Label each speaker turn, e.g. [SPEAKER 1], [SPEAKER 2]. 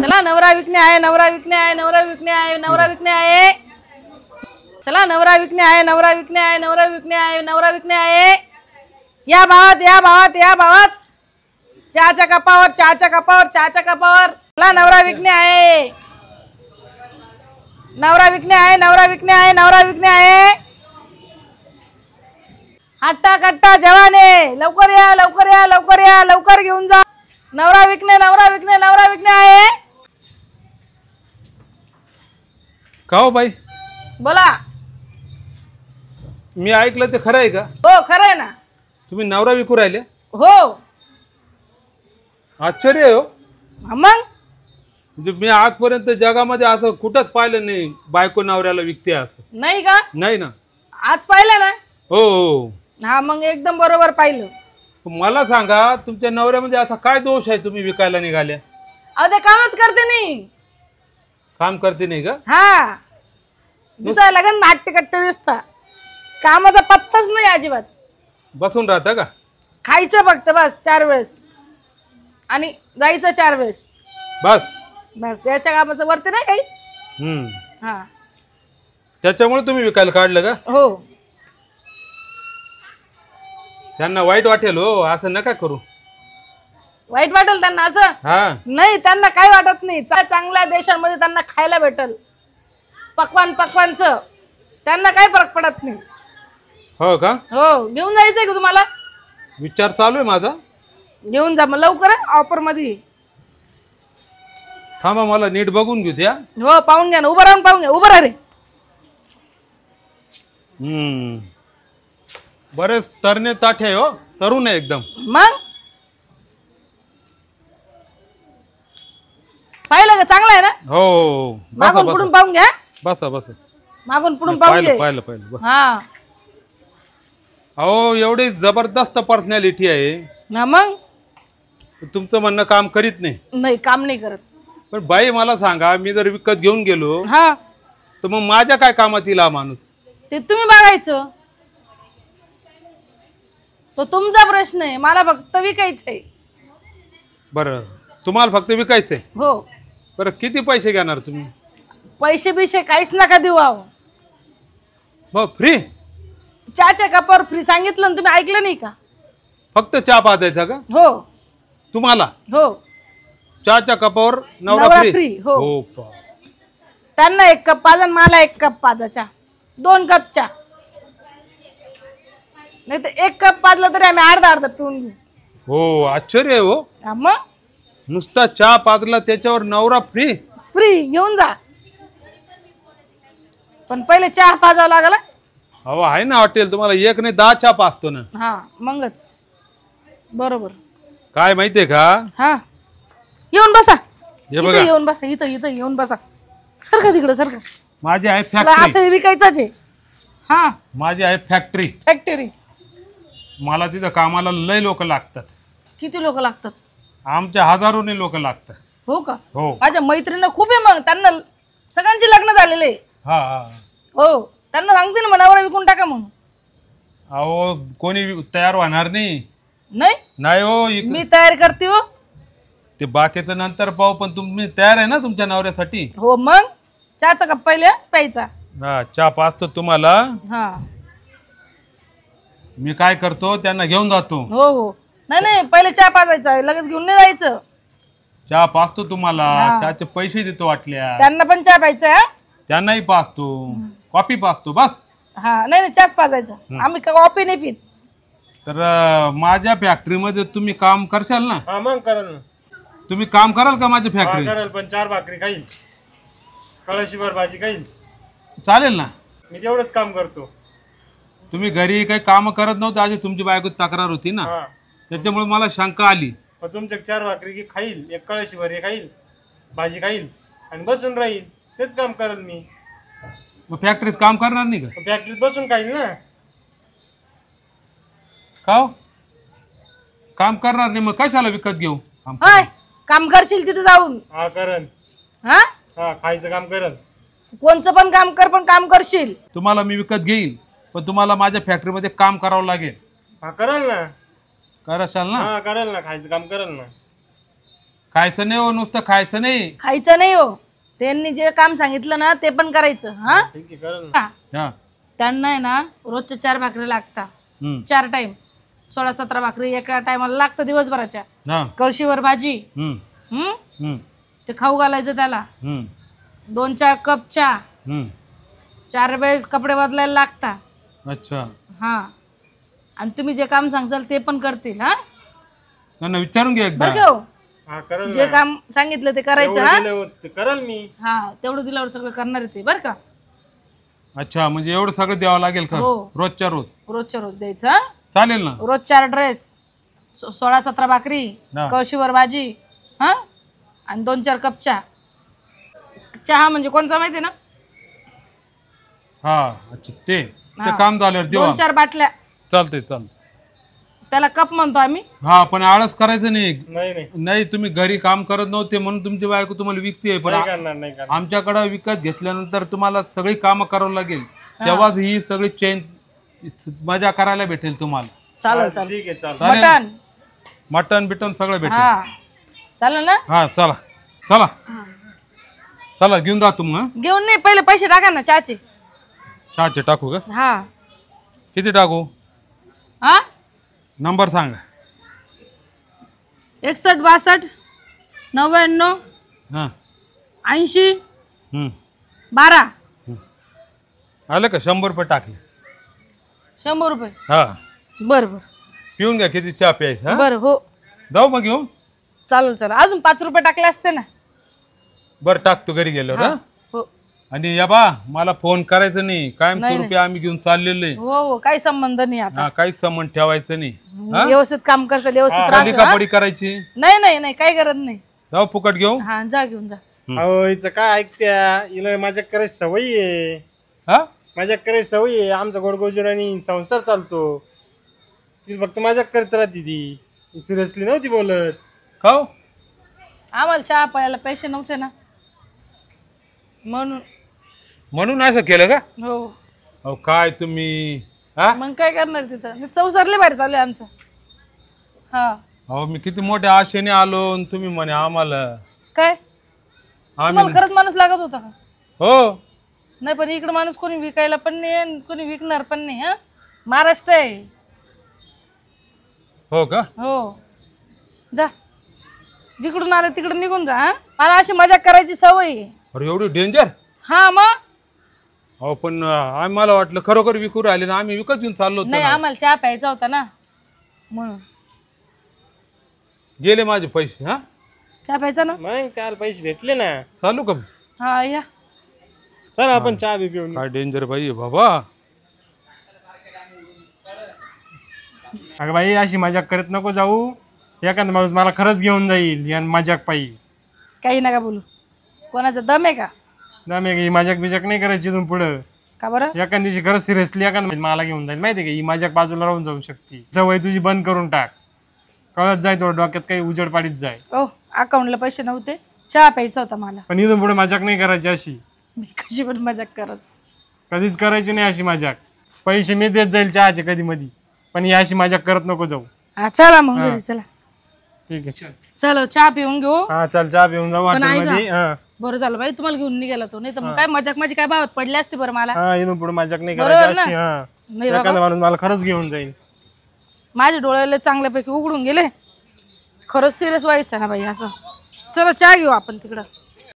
[SPEAKER 1] चला नवरा विकणे आहे, नवरा विकणे आहे, नवरा विकणे आहे, नवरा विकणे आहे। चला नवरा विकणे आहे, नवरा विकणे आहे, नवरा विकणे आहे, नवरा विकणे आहे। या भावात या भावात या भावात चहाच्या कपावर चहाच्या कपावर चहाच्या कपावर। चला नवरा विकणे आहे, नवरा विकणे आहे, नवरा विकणे आहे, नवरा विकणे आहे। हट्टा कट्टा जवाने लवकर या लवकर या लवकर या लवकर घेऊन जा। नवरा विकणे नवरा विकणे नवरा विकणे आहे।
[SPEAKER 2] का हो बाई
[SPEAKER 1] बोला।
[SPEAKER 2] मी ऐकलं ते खरं आहे का?
[SPEAKER 1] हो खरं आहे ना।
[SPEAKER 2] तुम्ही नवरा विकू राहिले?
[SPEAKER 1] हो।
[SPEAKER 2] आश्चर्य आहे हो।
[SPEAKER 1] मग
[SPEAKER 2] म्हणजे मी आजपर्यंत जगामध्ये असं कुठंच पाहिलं नाही बायको नवऱ्याला विकते असं।
[SPEAKER 1] नाही का?
[SPEAKER 2] नाही ना।
[SPEAKER 1] आज पाहिलं ना?
[SPEAKER 2] हो हो।
[SPEAKER 1] हा मग एकदम बरोबर पाहिलं।
[SPEAKER 2] मला सांगा तुमच्या नवऱ्यामध्ये असा काय दोष आहे तुम्ही विकायला निघाल्या?
[SPEAKER 1] अहो ते कामच करते नाही।
[SPEAKER 2] काम करते नाही का?
[SPEAKER 1] हा दिसायला लागेल नाट्यकट्ट दिसता, कामाचा पत्ताच नाही अजिबात।
[SPEAKER 2] बसून राहता का?
[SPEAKER 1] खायचं फक्त बस 4 वेळेस आणि जायचं 4 वेळेस
[SPEAKER 2] बस
[SPEAKER 1] बस। याच्या कामाचं वरती नाही काही। हा
[SPEAKER 2] त्याच्यामुळे तुम्ही विकायला काढलं का?
[SPEAKER 1] हो।
[SPEAKER 2] त्यांना वाईट वाटेल हो, असं नका करू।
[SPEAKER 1] वाईट वाटेल त्यांना असं?
[SPEAKER 2] हा
[SPEAKER 1] नाही त्यांना काही वाटत नाही। चांगल्या देशांमध्ये त्यांना खायला भेटल पक्वान पक्वानचं, त्यांना काही फरक पडत नाही।
[SPEAKER 2] हो का?
[SPEAKER 1] हो। घेऊन जायचंय का तुम्हाला?
[SPEAKER 2] विचार चालू आहे माझा।
[SPEAKER 1] घेऊन जा मग लवकर ऑफर मध्ये।
[SPEAKER 2] थांबा मला नीट बघून घेऊ द्या।
[SPEAKER 1] हो पाहून घ्या ना, उभं राहून पाहून घ्या। उभं राहा रे।
[SPEAKER 2] बरेच तरणे ताठे हो, तरुण आहे एकदम।
[SPEAKER 1] मग पाहिलं का? चांगलं आहे ना?
[SPEAKER 2] हो बसा
[SPEAKER 1] मागून पुढून पाहून घ्या।
[SPEAKER 2] बसा बसा।
[SPEAKER 1] मागून पुढून पाहून घ्या।
[SPEAKER 2] पाहिलं पाहिलं।
[SPEAKER 1] हा
[SPEAKER 2] अहो एवढी जबरदस्त पर्सनॅलिटी आहे,
[SPEAKER 1] हा मग
[SPEAKER 2] तुमचं म्हणणं काम करीत नाही?
[SPEAKER 1] नाही काम नाही करत।
[SPEAKER 2] पण बाई मला सांगा, मी जर विकत घेऊन गेलो
[SPEAKER 1] हा
[SPEAKER 2] तर मग माझ्या काय कामात येईल हा माणूस?
[SPEAKER 1] ते तुम्ही बघायचं, तो तुमचा प्रश्न आहे। मला फक्त विकायचंय।
[SPEAKER 2] बरं तुम्हाला फक्त विकायचंय?
[SPEAKER 1] हो।
[SPEAKER 2] बरं किती पैसे घेणार तुम्ही?
[SPEAKER 1] पैसे बिशे काहीच नका देऊ। आहो
[SPEAKER 2] मग फ्री?
[SPEAKER 1] चहाच्या कपावर फ्री सांगितलं ना, तुम्ही ऐकलं नाही का?
[SPEAKER 2] फक्त चहा पाजायचा का
[SPEAKER 1] हो
[SPEAKER 2] तुम्हाला?
[SPEAKER 1] हो।
[SPEAKER 2] चहाच्या कपावर नवरा फ्री?
[SPEAKER 1] हो।
[SPEAKER 2] हो।
[SPEAKER 1] त्यांना 1 कप पाजा, मला 1 कप पाजा चहा, 2 कप चहा। नाही तर 1 कप पाजला तरी आम्ही अर्धा अर्धा पिऊन घेऊ।
[SPEAKER 2] हो आश्चर्य आहे हो।
[SPEAKER 1] मग
[SPEAKER 2] नुसता चहा पाजला त्याच्यावर नवरा फ्री?
[SPEAKER 1] फ्री घेऊन जा, पण पहिले चहा पाजावं लागला।
[SPEAKER 2] हो आहे ना हॉटेल, तुम्हाला 1 नाही 10 चहा पाजतो ना।
[SPEAKER 1] हा मगच बरोबर।
[SPEAKER 2] काय माहितीये का?
[SPEAKER 1] हा येऊन बसा।
[SPEAKER 2] हे बघा
[SPEAKER 1] येऊन बसा, इथं इथं येऊन बसा। सारखं तिकडं सारखं।
[SPEAKER 2] माझी आहे
[SPEAKER 1] तुला
[SPEAKER 2] फॅक्टरी।
[SPEAKER 1] असं विकायचंच आहे? हा
[SPEAKER 2] माझी आहे फॅक्टरी।
[SPEAKER 1] फॅक्टरी?
[SPEAKER 2] मला तिथं कामाला लय लोक लागतात।
[SPEAKER 1] किती लोक लागतात?
[SPEAKER 2] आमच्या हजारोने लोक लागतात।
[SPEAKER 1] हो का?
[SPEAKER 2] हो।
[SPEAKER 1] माझ्या मैत्रिणी खूप आहे, मग त्यांना सगळ्यांची लग्न झालेले।
[SPEAKER 2] हा हा।
[SPEAKER 1] हो त्यांना सांगते ना मनावर विकून टाका मग।
[SPEAKER 2] अहो कोणी तयार होणार नाही।
[SPEAKER 1] नाही
[SPEAKER 2] नाही हो,
[SPEAKER 1] मी तयार करते हो।
[SPEAKER 2] ते बाकीचं नंतर पाहू, पण तुम्ही तयार आहे ना तुमच्या नवऱ्यासाठी?
[SPEAKER 1] हो मग चहाचा कप पहिले प्यायचा।
[SPEAKER 2] हा चहा पाजतो तुम्हाला।
[SPEAKER 1] हा
[SPEAKER 2] मी काय करतो, त्यांना घेऊन जातो।
[SPEAKER 1] हो हो। नाही नाही पहिले चहा पाजायचा, लगेच घेऊन नाही जायचं।
[SPEAKER 2] चहा पाजतो तुम्हाला, चहाचे पैसे देतो वाटल्या।
[SPEAKER 1] त्यांना पण चहा प्यायचा?
[SPEAKER 2] त्यांनाही पाजतो, कॉफी पाजतो बस।
[SPEAKER 1] हा नाही नाही चहाच पाजायचा, आम्ही कॉफी नाही पित।
[SPEAKER 2] तर माझ्या फॅक्टरीमध्ये तुम्ही काम करशाल ना?
[SPEAKER 3] हा मग करेल ना।
[SPEAKER 2] तुम्ही काम कराल का माझ्या फॅक्टरीत?
[SPEAKER 3] करेल, पण 4 भाकरी खाईल, कळशीभर भाजी खाईल।
[SPEAKER 2] चालेल ना?
[SPEAKER 3] मी तेवढंच काम करतो।
[SPEAKER 2] तुम्ही घरी काही काम करत नव्हते, अशी तुमची बायको तक्रार होती ना, त्याच्यामुळे मला शंका आली।
[SPEAKER 3] पण तुमच्या 4 भाकरी की खाईल, 1 कळशीभर हे खाईल, भाजी खाईल आणि बसून राहील, तेच काम करेल मी।
[SPEAKER 2] मग फॅक्टरीत काम करणार नाही का?
[SPEAKER 3] फॅक्टरीत बसून खाईल ना।
[SPEAKER 2] का काम करणार नाही मग कशाला विकत घेऊ?
[SPEAKER 1] काम करशील तिथे जाऊन?
[SPEAKER 3] हा करेन।
[SPEAKER 1] हा
[SPEAKER 3] हा खायचं काम करेन।
[SPEAKER 1] कोणचं पण काम कर, पण काम करशील।
[SPEAKER 2] तुम्हाला मी विकत घेईल, पण तुम्हाला माझ्या फॅक्टरीमध्ये काम करावं लागेल।
[SPEAKER 3] हा करेल ना।
[SPEAKER 2] करशाल ना?
[SPEAKER 3] हा करेल ना, खायचं काम करेल ना।
[SPEAKER 2] खायचं नाही हो, नुसतं खायचं नाही.
[SPEAKER 1] खायचं नाही हो, त्यांनी जे काम सांगितलं ना ते पण करायचं. हा
[SPEAKER 3] ठीक आहे करेल ना.
[SPEAKER 1] हा.
[SPEAKER 2] हा.
[SPEAKER 1] त्यांना आहे ना रोजच्या 4 भाकरी लागतात,
[SPEAKER 2] हम्म.
[SPEAKER 1] 4 टाइम 16-17 भाकरी एका टायमाला लागतं दिवसभराच्या.
[SPEAKER 2] हा.
[SPEAKER 1] कळशीवर भाजी.
[SPEAKER 2] हम्म.
[SPEAKER 1] हम्म
[SPEAKER 2] हम्म.
[SPEAKER 1] ते खाऊ घालायचं त्याला.
[SPEAKER 2] हम्म.
[SPEAKER 1] 2-4 कप चहा,
[SPEAKER 2] हम्म.
[SPEAKER 1] 4 वेळेस कपडे बदलायला लागतात.
[SPEAKER 2] अच्छा.
[SPEAKER 1] हा आणि तुम्ही जे काम सांगताल ते पण करतील. हा
[SPEAKER 2] त्यांना विचारून घ्या एकदा.
[SPEAKER 1] बरं का हो?
[SPEAKER 3] हा करेल
[SPEAKER 1] जे
[SPEAKER 3] ना.
[SPEAKER 1] काम सांगितलं ते करायचं.
[SPEAKER 3] एवढं
[SPEAKER 1] हा
[SPEAKER 3] दिलं होतं, करेल मी.
[SPEAKER 1] हा तेवढं दिल्यावर सगळं करणार आहे ते. बरं का?
[SPEAKER 2] अच्छा, म्हणजे एवढं सगळं द्यावं लागेल का
[SPEAKER 1] हो.
[SPEAKER 2] रोजच्या रोज?
[SPEAKER 1] रोजच्या रोज द्यायचं. हा?
[SPEAKER 2] चालेल ना.
[SPEAKER 1] रोज 4 ड्रेस, 16-17 भाकरी,
[SPEAKER 2] हा.
[SPEAKER 1] कळशीवर भाजी. हा आणि 2-4 कप चहा. चहा म्हणजे कोणचा माहिती ना?
[SPEAKER 2] हा. अच्छा, ते काम झाल्यावर देऊ.
[SPEAKER 1] 2-4 बाटल्या.
[SPEAKER 2] चालतंय चालतंय.
[SPEAKER 1] त्याला कप म्हणतो आम्ही.
[SPEAKER 2] हा, पण आळस करायचं नाही.
[SPEAKER 3] नाही नाही
[SPEAKER 2] नाही, तुम्ही घरी काम करत नव्हते म्हणून तुमची बायको तुम्हाला विकते, पण
[SPEAKER 3] नाही करणार नाही करणार.
[SPEAKER 2] आमच्याकडे विकत घेतल्यानंतर तुम्हाला सगळी कामं करावं लागेल, तेव्हाच ही सगळी चेन मजा करायला भेटेल तुम्हाला.
[SPEAKER 1] चालेल चालेल.
[SPEAKER 3] ठीक आहे चालेल.
[SPEAKER 2] चालेल.
[SPEAKER 1] मटन.
[SPEAKER 2] मटन बिटन सगळं भेटेल.
[SPEAKER 1] हा चालेल ना.
[SPEAKER 2] हा चला चला चला, घेऊन जा तुम्ही. हा,
[SPEAKER 1] घेऊन नाही, पहिले पैसे टाका ना चहाचे.
[SPEAKER 2] चहाचे टाकू का?
[SPEAKER 1] हा
[SPEAKER 2] किती टाकू?
[SPEAKER 1] हा
[SPEAKER 2] नंबर सांगा.
[SPEAKER 1] 61 62 99
[SPEAKER 2] हा.
[SPEAKER 1] 80
[SPEAKER 2] हम्म.
[SPEAKER 1] 12.
[SPEAKER 2] आलं का? 100 रुपये टाकले.
[SPEAKER 1] 100 रुपये.
[SPEAKER 2] हा,
[SPEAKER 1] बरं बरं
[SPEAKER 2] पिऊन घ्या. किती चहा प्यायचा? हा?
[SPEAKER 1] बरं. हो
[SPEAKER 2] जाऊ मग घेऊन.
[SPEAKER 1] चालेल चालेल. अजून 5 रुपये टाकले असते ना.
[SPEAKER 2] बरं, टाकतो घरी गेल्यावर. हा?
[SPEAKER 1] हो
[SPEAKER 2] आणि या बा, मला फोन करायचं नाही. कायम स्वरूपी आम्ही घेऊन चाललेलो आहे.
[SPEAKER 1] हो हो काही संबंध नाही आता.
[SPEAKER 2] हा, काहीच संबंध ठेवायचं नाही.
[SPEAKER 1] व्यवस्थित काम करसाल, व्यवस्थित
[SPEAKER 2] कधी
[SPEAKER 1] राहशील.
[SPEAKER 2] का
[SPEAKER 1] हा?
[SPEAKER 2] पडी करायची?
[SPEAKER 1] नाही नाही नाही काही गरज नाही.
[SPEAKER 2] जाऊ फुकट घेऊ.
[SPEAKER 1] हा जा घेऊन जा.
[SPEAKER 3] अहो हिचं काय ऐकत्या, हिला माझ्या करायची सवयी आहे.
[SPEAKER 2] हा,
[SPEAKER 3] माझ्या करायची सवयी आहे. आमचा गोडगोजरानी संसार चालतो. ती फक्त माझ्या करत राहते. ती सिरियसली नव्हती बोलत.
[SPEAKER 2] खाऊ.
[SPEAKER 1] आम्हाला चहा प्यायला पैसे नव्हते ना, म्हणून.
[SPEAKER 2] म्हणून असं केलं का?
[SPEAKER 1] हो
[SPEAKER 2] अहो काय तुम्ही. हा,
[SPEAKER 1] मग काय करणार तिथं. संसारले बाहेर चालू आहे आमचं. हा
[SPEAKER 2] अहो मी किती मोठ्या आशेने आलो आणि तुम्ही म्हणे आम्हाला.
[SPEAKER 1] काय
[SPEAKER 2] आम्ही
[SPEAKER 1] तुम्हाला खरंच माणूस लागत होता का?
[SPEAKER 2] हो.
[SPEAKER 1] नाही पण इकडे माणूस कोणी विकायला पण नाही आणि कोणी विकणार पण नाही. हा महाराष्ट्र आहे.
[SPEAKER 2] हो का?
[SPEAKER 1] हो जा, जिकडून आलं तिकडून निघून जा. हा मला अशी मजाक करायची सवय आहे.
[SPEAKER 2] अरे एवढी डेंजर.
[SPEAKER 1] हा मग
[SPEAKER 2] अहो पण आम्हाला वाटलं खरोखर विकू राहिले ना, आम्ही विकत घेऊन चाललो होतो
[SPEAKER 1] नाही,
[SPEAKER 2] ना.
[SPEAKER 1] आम्हाला चहा प्यायचा होता ना म्हणून.
[SPEAKER 2] गेले माझे पैसे. हा,
[SPEAKER 1] चहा प्यायचा ना.
[SPEAKER 3] मग त्याला पैसे भेटले ना.
[SPEAKER 2] चालू का?
[SPEAKER 1] हा या.
[SPEAKER 3] चल आपण चहा बी पिऊन.
[SPEAKER 2] काय डेंजर बाई आहे बाबा.
[SPEAKER 3] अगं बाई अशी मजाक करत नको जाऊ. एखादा माणूस मला खरंच घेऊन जाईल या मजाक पायी.
[SPEAKER 1] काही नका बोलू. कोणाचा दम आहे का?
[SPEAKER 3] दमे ही मजाक बिजाक नाही करायची इथून पुढं.
[SPEAKER 1] का बरं?
[SPEAKER 3] एखाद दिवशी खरंच सिरियसली एखादा मला घेऊन जाईल माहिती आहे का. ही मजाक बाजूला राहून जाऊ शकते. सवय तुझी बंद करून टाक. कळत जाय थोडं डोक्यात काही उजड पाडीत जाय.
[SPEAKER 1] ओ अकाउंटला पैसे नव्हते, चहा प्यायचा होता मला.
[SPEAKER 3] पण इथून पुढे मजाक नाही करायची अशी.
[SPEAKER 1] मी कशी पण मजाक करत.
[SPEAKER 3] कधीच करायची नाही अशी मजाक. पैसे मी देत जाईल चहाचे कधी मधी, पण ही अशी मजाक करत नको जाऊ.
[SPEAKER 1] हा चला मग घरी चला.
[SPEAKER 3] ठीक आहे चल.
[SPEAKER 1] चलो चहा पिऊन घेऊ.
[SPEAKER 3] हा चल चहा पिऊन जाऊ
[SPEAKER 1] पण ऐका.
[SPEAKER 3] हॉटेलमध्ये. हा
[SPEAKER 1] बरं झालं बाई तुम्हाला घेऊन निघाला तो, नाही तर मग काय मजाक माझी काय भावात पडली असते बरं मला.
[SPEAKER 3] हा इथून पुढे मजाक नाही
[SPEAKER 1] बरोबर
[SPEAKER 3] करायची
[SPEAKER 1] ना?
[SPEAKER 3] अशी. हा
[SPEAKER 1] नाही बाबा,
[SPEAKER 3] एखादा माणूस मला खरंच घेऊन जाईल.
[SPEAKER 1] माझे डोळ्याला चांगल्यापैकी उघडून गेले. खरंच सिरियस व्हायचं ना बाई असं. चला चहा घेऊ आपण तिकडं.